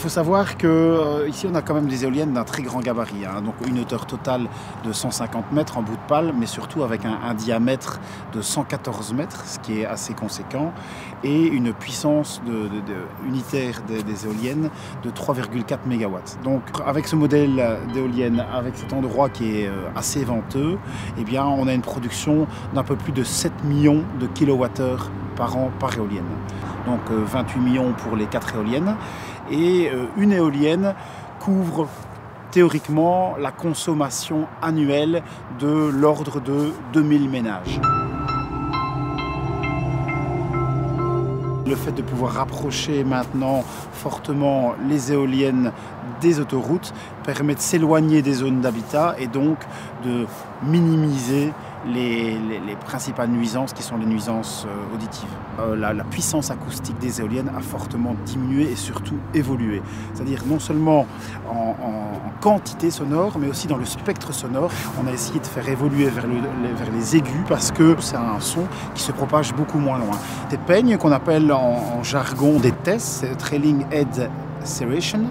faut savoir que ici on a quand même des éoliennes d'un très grand gabarit, hein, donc une hauteur totale de 150 mètres en bout de pale, mais surtout avec un diamètre de 114 mètres, ce qui est assez conséquent, et une puissance unitaire des éoliennes de 3,4 MW. Donc avec ce modèle d'éolienne, avec cet endroit qui est assez venteux, eh bien, on a une production d'un peu plus de 7 millions de kilowattheures par an par éolienne. Donc 28 millions pour les 4 éoliennes. Et une éolienne couvre théoriquement la consommation annuelle de l'ordre de 2000 ménages. Le fait de pouvoir rapprocher maintenant fortement les éoliennes des autoroutes permet de s'éloigner des zones d'habitat et donc de minimiser les principales nuisances qui sont les nuisances auditives. La puissance acoustique des éoliennes a fortement diminué et surtout évolué. C'est-à-dire non seulement en quantité sonore, mais aussi dans le spectre sonore. On a essayé de faire évoluer vers les aigus parce que c'est un son qui se propage beaucoup moins loin. Des peignes qu'on appelle en jargon des TES, Trailing Head Serration,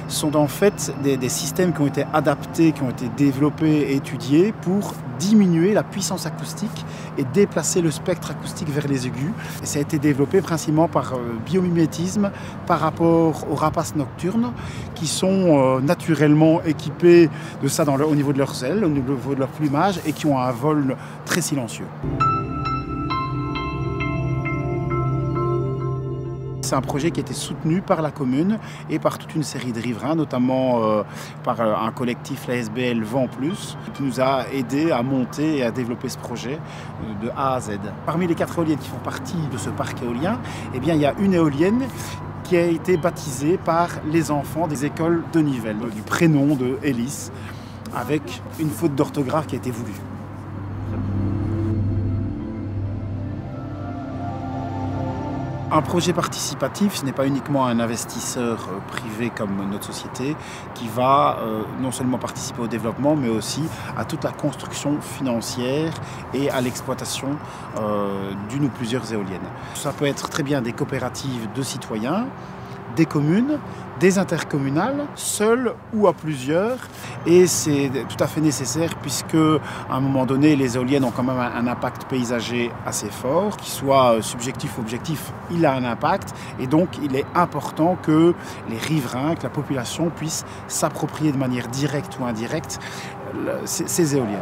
sont en fait des systèmes qui ont été adaptés, qui ont été développés et étudiés pour diminuer la puissance acoustique et déplacer le spectre acoustique vers les aigus. Et ça a été développé principalement par biomimétisme par rapport aux rapaces nocturnes qui sont naturellement équipés de ça au niveau de leurs ailes, au niveau de leur plumage et qui ont un vol très silencieux. C'est un projet qui a été soutenu par la commune et par toute une série de riverains, notamment par un collectif, la SBL Vent Plus, qui nous a aidés à monter et à développer ce projet de A à Z. Parmi les 4 éoliennes qui font partie de ce parc éolien, eh bien, il y a une éolienne qui a été baptisée par les enfants des écoles de Nivelles, du prénom de Élise, avec une faute d'orthographe qui a été voulue. Un projet participatif, ce n'est pas uniquement un investisseur privé comme notre société qui va non seulement participer au développement, mais aussi à toute la construction financière et à l'exploitation d'une ou plusieurs éoliennes. Ça peut être très bien des coopératives de citoyens, des communes, des intercommunales, seules ou à plusieurs. Et c'est tout à fait nécessaire puisque, à un moment donné, les éoliennes ont quand même un impact paysager assez fort, qu'il soit subjectif ou objectif, il a un impact. Et donc, il est important que les riverains, que la population puisse s'approprier de manière directe ou indirecte ces éoliennes.